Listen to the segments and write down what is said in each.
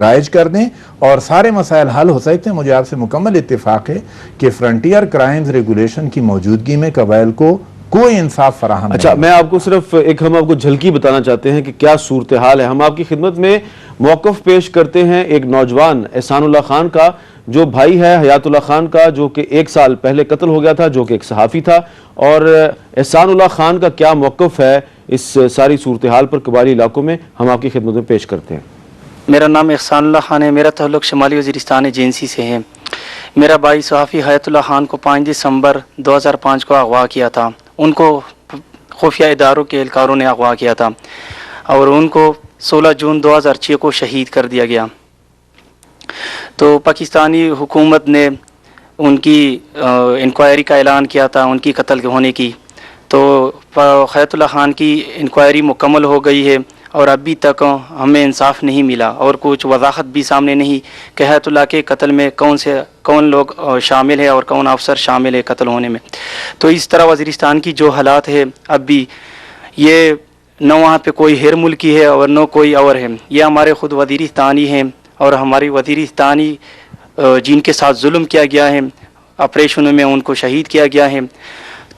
رائج کر دیں اور سارے مسائل حل ہو سکتے ہیں۔ مجھے آپ سے مکمل اتفاق ہے کہ فرنٹیئر کرائمز ریگولیشن کی موجودگی میں قبائل کو کوئی انصاف فراہم اچھا، میں آپ کو صرف ہم آپ کو جھلکی بتانا چاہتے ہیں کہ کیا صورتحال ہے۔ ہم آپ کی خدمت میں موقف پیش کرتے ہیں ایک نوجوان احسان اللہ خان کا، جو بھائی ہے حیات اللہ خان کا، جو کہ 1 سال پہلے قتل ہو گیا تھا، جو کہ ایک صحافی تھا، اور احسان اللہ خان کا کیا موقف ہے اس ساری صورتحال پر قبائلی علاقوں میں، ہم آپ کی خدمت میں پیش کرتے ہیں۔ میرا نام احسان اللہ خان ہے، میرا تعلق شمالی وزیرستان ایجنسی سے ہے۔ میرا بھائی صحافی حیات اللہ خان کو 5 دسمبر 2005 کو اغوا کیا تھا۔ ان کو خفیہ اداروں کے اہلکاروں نے اغوا کیا تھا اور ان کو 16 جون 2006 کو شہید کر دیا گیا۔ تو پاکستانی حکومت نے ان کی انکوائری کا اعلان کیا تھا ان کی قتل ہونے کی، تو حیات اللہ خان کی انکوائری مکمل ہو گئی ہے اور ابھی تک ہمیں انصاف نہیں ملا اور کچھ وضاحت بھی سامنے نہیں کہ حیات اللہ کے قتل میں کون لوگ شامل ہے اور کون افسر شامل ہے قتل ہونے میں۔ تو اس طرح وزیرستان کی جو حالات ہے اب بھی، یہ نہ وہاں پہ کوئی غیر ملکی ہے اور نہ کوئی اور ہے، یہ ہمارے خود وزیرستانی ہیں اور ہماری وزیرستانی جن کے ساتھ ظلم کیا گیا ہے، آپریشنوں میں ان کو شہید کیا گیا ہے۔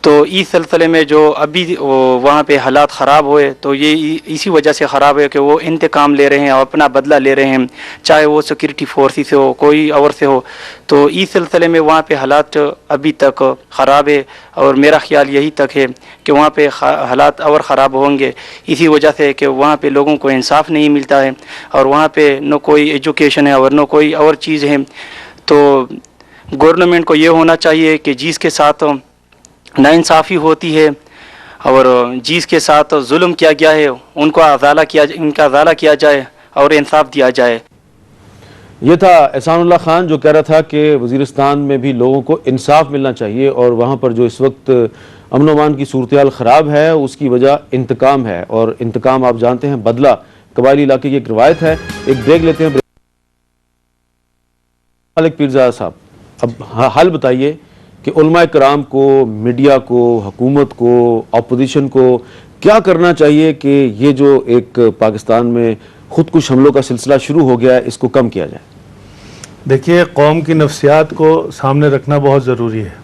تو اس سلسلے میں جو ابھی وہاں پہ حالات خراب ہوئے، تو یہ اسی وجہ سے خراب ہے کہ وہ انتقام لے رہے ہیں اور اپنا بدلہ لے رہے ہیں، چاہے وہ سیکورٹی فورسز سے ہو، کوئی اور سے ہو۔ تو اس سلسلے میں وہاں پہ حالات ابھی تک خراب ہے اور میرا خیال یہی تک ہے کہ وہاں پہ حالات اور خراب ہوں گے، اسی وجہ سے کہ وہاں پہ لوگوں کو انصاف نہیں ملتا ہے اور وہاں پہ نہ کوئی ایجوکیشن ہے اور نہ کوئی اور چیز ہے۔ تو گورنمنٹ کو یہ ہونا چاہیے کہ جس کے ساتھ ناانصافی ہوتی ہے اور جس کے ساتھ ظلم کیا گیا ہے ان کا ازالہ کیا جائے اور انصاف دیا جائے۔ یہ تھا احسان اللہ خان جو کہہ رہا تھا کہ وزیرستان میں بھی لوگوں کو انصاف ملنا چاہیے اور وہاں پر جو اس وقت امن و امان کی صورتحال خراب ہے اس کی وجہ انتقام ہے، اور انتقام آپ جانتے ہیں بدلہ قبائلی علاقے کی ایک روایت ہے۔ ایک بریک لیتے ہیں۔ مالک پیرزادہ صاحب، اب حل بتائیے کہ علماء کرام کو، میڈیا کو، حکومت کو، اپوزیشن کو کیا کرنا چاہیے کہ یہ جو ایک پاکستان میں خودکش حملوں کا سلسلہ شروع ہو گیا ہے اس کو کم کیا جائے؟ دیکھیے، قوم کی نفسیات کو سامنے رکھنا بہت ضروری ہے۔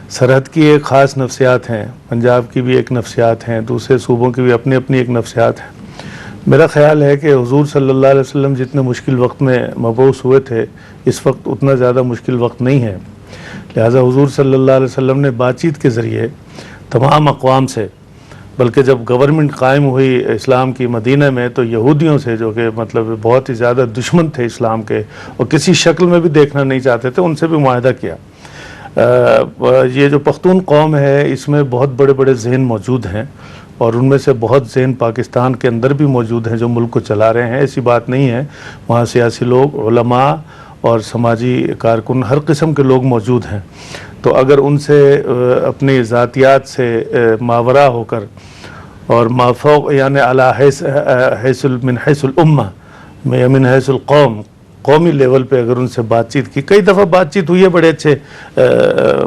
سرحد کی ایک خاص نفسیات ہیں، پنجاب کی بھی ایک نفسیات ہیں، دوسرے صوبوں کی بھی اپنی اپنی ایک نفسیات ہیں۔ میرا خیال ہے کہ حضور صلی اللہ علیہ وسلم جتنے مشکل وقت میں مبعوث ہوئے تھے، اس وقت اتنا زیادہ مشکل وقت نہیں ہے، لہٰذا حضور صلی اللہ علیہ وسلم نے بات چیت کے ذریعے تمام اقوام سے، بلکہ جب گورنمنٹ قائم ہوئی اسلام کی مدینہ میں تو یہودیوں سے، جو کہ مطلب بہت ہی زیادہ دشمن تھے اسلام کے اور کسی شکل میں بھی دیکھنا نہیں چاہتے تھے، ان سے بھی معاہدہ کیا۔ یہ جو پختون قوم ہے اس میں بہت بڑے بڑے ذہن موجود ہیں اور ان میں سے بہت ذہن پاکستان کے اندر بھی موجود ہیں جو ملک کو چلا رہے ہیں، ایسی بات نہیں ہے۔ وہاں سیاسی لوگ، علماء اور سماجی کارکن، ہر قسم کے لوگ موجود ہیں۔ تو اگر ان سے اپنی ذاتیات سے ماورا ہو کر اور مافوق یعنی من حیث الامہ من حیث القوم، قومی لیول پہ اگر ان سے بات چیت کی، کئی دفعہ بات چیت ہوئی ہے، بڑے اچھے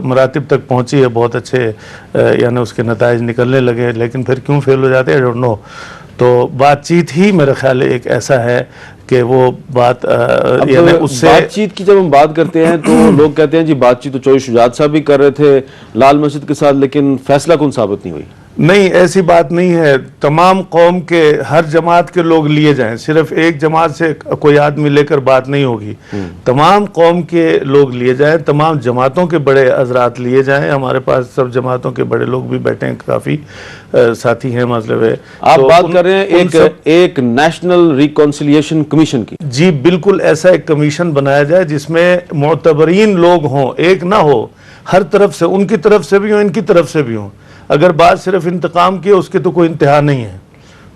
مراتب تک پہنچی ہے، بہت اچھے یعنی اس کے نتائج نکلنے لگے، لیکن پھر کیوں فیل ہو جاتے ہیں، I don't know۔ تو بات چیت ہی میرا خیال ہے ایک ایسا ہے کہ وہ بات یعنی اس سے بات چیت کی جب ہم بات کرتے ہیں تو لوگ کہتے ہیں جی بات چیت تو چوہے شجاعت صاحب بھی کر رہے تھے لال مسجد کے ساتھ، لیکن فیصلہ کون ثابت نہیں ہوئی۔ نہیں، ایسی بات نہیں ہے۔ تمام قوم کے، ہر جماعت کے لوگ لیے جائیں، صرف ایک جماعت سے کوئی آدمی لے کر بات نہیں ہوگی، تمام قوم کے لوگ لیے جائیں، تمام جماعتوں کے بڑے حضرات لیے جائیں۔ ہمارے پاس سب جماعتوں کے بڑے لوگ بھی بیٹھے ہیں، کافی ساتھی ہیں مطلب ہے۔ آپ بات کر رہے ہیں ایک نیشنل ریکونسیلیشن کمیشن کی؟ جی بالکل، ایسا ایک کمیشن بنایا جائے جس میں معتبرین لوگ ہوں، ایک نہ ہو، ہر طرف سے، ان کی طرف سے بھی ہوں، ان کی طرف سے بھی ہوں۔ اگر بات صرف انتقام کی ہے اس کی تو کوئی انتہا نہیں ہے۔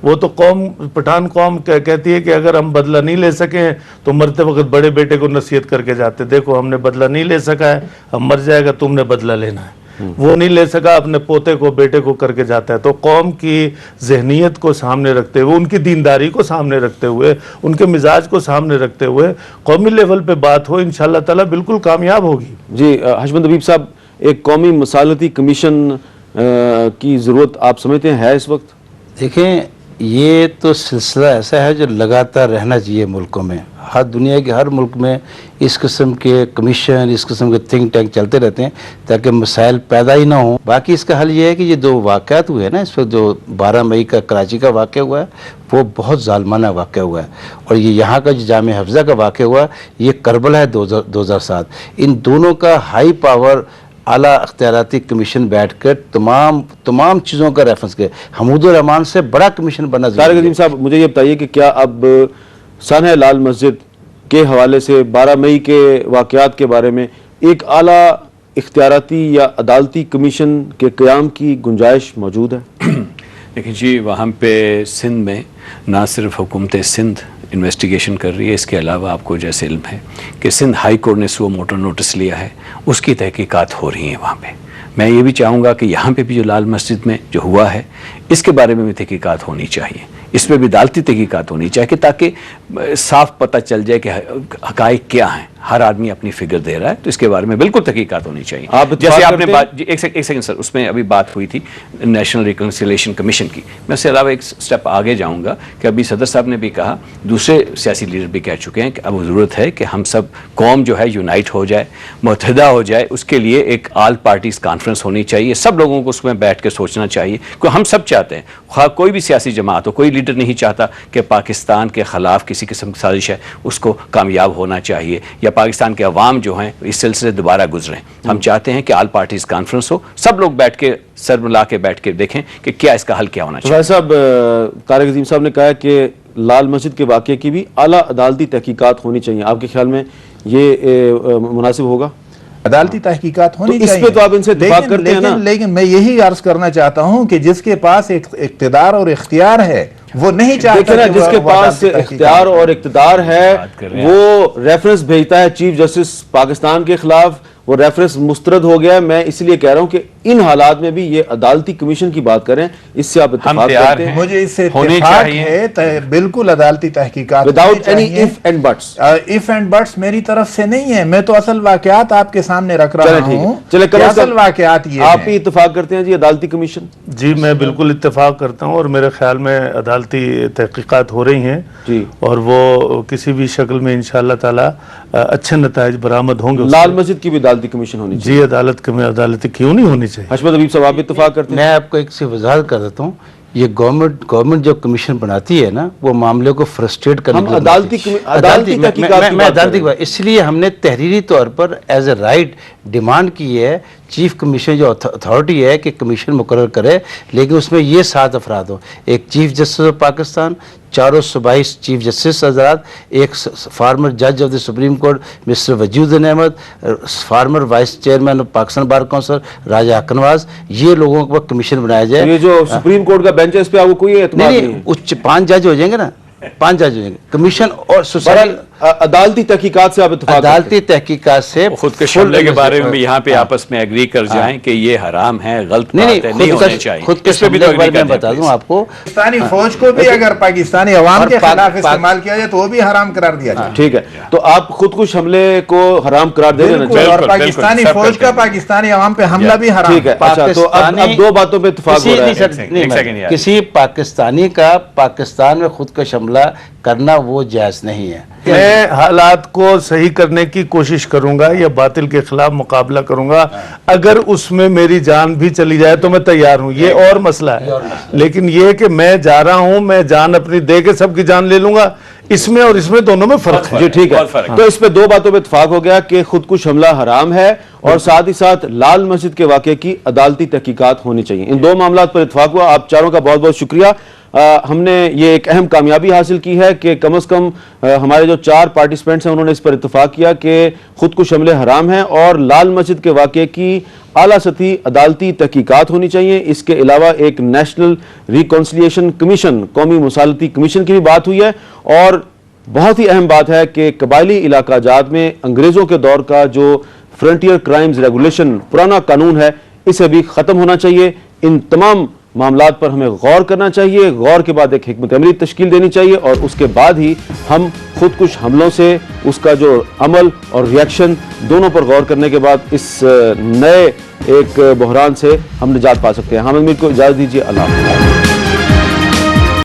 وہ تو قوم، پٹھان قوم کہتی ہے کہ اگر ہم بدلہ نہیں لے سکیں تو مرتے وقت بڑے بیٹے کو نصیحت کر کے جاتے، دیکھو ہم نے بدلہ نہیں لے سکا ہے، ہم مر جائے گا، تم نے بدلہ لینا ہے۔ وہ نہیں لے سکا، اپنے پوتے کو، بیٹے کو کر کے جاتا ہے۔ تو قوم کی ذہنیت کو سامنے رکھتے ہوئے، ان کی دینداری کو سامنے رکھتے ہوئے، ان کے مزاج کو سامنے رکھتے ہوئے قومی لیول پہ بات ہو، انشاءاللہ تعالیٰ بالکل کامیاب ہوگی۔ جی حشمت حبیب صاحب، ایک قومی مصالحتی کمیشن کی ضرورت آپ سمجھتے ہیں ہے اس وقت؟ دیکھیں، یہ تو سلسلہ ایسا ہے جو لگاتار رہنا چاہیے ملکوں میں. ہر دنیا کے ہر ملک میں اس قسم کے کمیشن، اس قسم کے تھنک ٹینک چلتے رہتے ہیں تاکہ مسائل پیدا ہی نہ ہوں. باقی اس کا حل یہ ہے کہ یہ 2 واقعات ہوئے ہیں نا اس وقت، جو 12 مئی کا کراچی کا واقعہ ہوا ہے وہ بہت ظالمانہ واقعہ ہوا ہے، اور یہ یہاں کا جو جامعہ حفظہ کا واقعہ ہوا یہ کربلا ہے 2007. ان دونوں کا ہائی پاور اعلیٰ اختیاراتی کمیشن بیٹھ کر تمام چیزوں کا ریفرنس کرے. حمود الرحمان سے بڑا کمیشن بنا طارق عظیم صاحب، مجھے یہ بتائیے کہ کیا اب سانحہ لال مسجد کے حوالے سے 12 مئی کے واقعات کے بارے میں ایک اعلیٰ اختیاراتی یا عدالتی کمیشن کے قیام کی گنجائش موجود ہے؟ لیکن جی وہاں پہ سندھ میں نہ صرف حکومت سندھ انویسٹیگیشن کر رہی ہے، اس کے علاوہ آپ کو جیسے علم ہے کہ سندھ ہائی کورٹ نے سو موٹر نوٹس لیا ہے، اس کی تحقیقات ہو رہی ہیں وہاں پہ. میں یہ بھی چاہوں گا کہ یہاں پہ بھی جو لال مسجد میں جو ہوا ہے اس کے بارے میں بھی تحقیقات ہونی چاہیے، اس پہ بھی عدالتی تحقیقات ہونی چاہیے تاکہ صاف پتہ چل جائے کہ حقائق کیا ہیں. ہر آدمی اپنی فگر دے رہا ہے تو اس کے بارے میں بالکل تحقیقات ہونی چاہیے. جیسے آپ نے بات، ایک سیکنڈ سر، اس میں ابھی بات ہوئی تھی نیشنل ریکنسیلیشن کمیشن کی. میں اس سے علاوہ ایک سٹیپ آگے جاؤں گا کہ ابھی صدر صاحب نے بھی کہا، دوسرے سیاسی لیڈر بھی کہہ چکے ہیں کہ اب ضرورت ہے کہ ہم سب قوم جو ہے یونائٹ ہو جائے، متحدہ ہو جائے. اس کے لیے ایک آل پارٹیز کانفرنس ہونی چاہیے، سب لوگوں کو اس میں بیٹھ کے سوچنا چاہیے کہ ہم سب چاہتے ہیں، خواہ کوئی بھی سیاسی جماعت ہو، کوئی لیڈر نہیں چاہتا کہ پاکستان کے خلاف کسی قسم کی سازش ہے اس کو کامیاب ہونا چاہیے، یا پاکستان کے عوام جو ہیں اس سلسلے دوبارہ گزریں. ہم چاہتے ہیں کہ آل پارٹیز کانفرنس ہو، سب لوگ بیٹھ کے سر ملا کے بیٹھ کے دیکھیں کہ کیا اس کا حل کیا ہونا چاہیے. بھائی صاحب، طارق عظیم صاحب نے کہا کہ لال مسجد کے واقعے کی بھی اعلیٰ عدالتی تحقیقات ہونی چاہیے. آپ کے خیال میں یہ مناسب ہوگا؟ عدالتی تحقیقات ہونی تو اس چاہیے، پہ تو آپ ان سے اتفاق کرتے ہیں نا؟ لیکن میں یہی عرض کرنا چاہتا ہوں کہ جس کے پاس اقتدار اور اختیار ہے وہ نہیں چاہتا دیکھیں نا، کہ جس کے وہ پاس عدالتی اختیار اور اقتدار ہے وہ ریفرنس بھیجتا ہے چیف جسٹس پاکستان کے خلاف، وہ ریفرنس مسترد ہو گیا. میں اس لیے کہہ رہا ہوں کہ ان حالات میں بھی یہ عدالتی کمیشن کی بات کریں، اس سے آپ اتفاق کرتے ہیں؟ مجھے اس سے اتفاق ہے، بالکل عدالتی تحقیقات without any if and buts. If and buts میری طرف سے نہیں ہے، میں تو اصل واقعات آپ کے سامنے رکھ رہا ہوں. چلے اصل واقعات یہ آپ بھی اتفاق کرتے ہیں جی عدالتی کمیشن؟ جی میں بالکل اتفاق کرتا ہوں، اور میرے خیال میں عدالتی تحقیقات ہو رہی ہیں جی، اور وہ کسی بھی شکل میں انشاءاللہ تعالی اچھے نتائج برآمد ہوں گے. لال مسجد کی بھی عدالتی کمیشن ہونی چاہیے. جی عدالت کیوں نہیں ہونی چاہیے؟ حشمت حبیب صاحب، آپ اتفاق کرتے ہیں؟ میں آپ کو ایک سے وضاحت کر دیتا ہوں. یہ گورنمنٹ جو کمیشن بناتی ہے نا وہ معاملے کو فرسٹریٹ کرنے ہم عدالتی تحقیقات، اس لیے ہم نے تحریری طور پر ایز اے رائٹ ڈیمانڈ کی ہے چیف کمیشن جو اتھارٹی ہے کہ کمیشن مقرر کرے، لیکن اس میں یہ 7 افراد ہوں. ایک چیف جسٹس آف پاکستان، 4 صوبائی چیف جسٹس حضرات، ایک فارمر جج of the supreme court mister Wajood Ahmad, former vice chairman of Pakistan bar council Raja Haq Nawaz. یہ لوگوں کو کمیشن بنایا جائے. یہ جو سپریم کورٹ کا بینچ ہے اس پہ آپ کو کوئی اعتماد نہیں؟ نہیں، 5 جج ہو جائیں گے نا، 5 جج ہو جائیں گے. کمیشن اور سوسائٹی عدالتی تحقیقات سے آپ اتفاق کرتے ہیں؟ عدالتی تحقیقات سے خودکش حملے کے بارے میں بھی یہاں پہ آپس میں ایگری کر جائیں کہ یہ حرام ہے، غلط بات ہے، نہیں ہونے چاہیے. خودکش حملے کے بارے میں بتا دوں آپ کو. پاکستانی فوج کو بھی اگر پاکستانی عوام کے خلاف استعمال کیا جائے تو وہ بھی حرام قرار دیا جائے. ٹھیک ہے، تو آپ خودکش حملے کو حرام قرار دے دینا چاہیے. اور پاکستانی فوج کا پاکستانی عوام پہ حملہ بھی حرام. ٹھیک ہے، اچھا تو اب 2 باتوں پہ اتفاق ہو رہا ہے. کسی پاکستانی کا پاکستان میں خودکش حملہ کرنا وہ جائز نہیں ہے. میں حالات کو صحیح کرنے کی کوشش کروں گا یا باطل کے خلاف مقابلہ کروں گا. اگر اس میں میری جان بھی چلی جائے تو میں تیار ہوں، یہ اور مسئلہ ہے. لیکن یہ کہ میں جا رہا ہوں، میں جان اپنی دے کے سب کی جان لے لوں گا، اس میں اور اس میں دونوں میں فرق ہے. جی ٹھیک ہے، تو اس پہ 2 باتوں پہ اتفاق ہو گیا کہ خودکش حملہ حرام ہے اور ساتھ ہی ساتھ لال مسجد کے واقعے کی عدالتی تحقیقات ہونی چاہیے. ان 2 معاملات پر اتفاق ہوا. آپ چاروں کا بہت بہت شکریہ. ہم نے یہ ایک اہم کامیابی حاصل کی ہے کہ کم از کم ہمارے جو 4 پارٹیسپینٹس ہیں انہوں نے اس پر اتفاق کیا کہ خودکش حملے حرام ہیں اور لال مسجد کے واقعے کی اعلیٰ سطحی عدالتی تحقیقات ہونی چاہیے. اس کے علاوہ ایک نیشنل ریکنسیلیشن کمیشن، قومی مصالحتی کمیشن کی بھی بات ہوئی ہے. اور بہت ہی اہم بات ہے کہ قبائلی علاقہ جات میں انگریزوں کے دور کا جو فرنٹیئر کرائمز ریگولیشن پرانا قانون ہے اسے بھی ختم ہونا چاہیے. ان تمام معاملات پر ہمیں غور کرنا چاہیے. غور کے بعد ایک حکمت عملی تشکیل دینی چاہیے اور اس کے بعد ہی ہم خودکش حملوں سے اس کا جو عمل اور ریاکشن دونوں پر غور کرنے کے بعد اس نئے ایک بحران سے ہم نجات پا سکتے ہیں. حامد میر کو اجازت دیجیے. اللہ حافظ.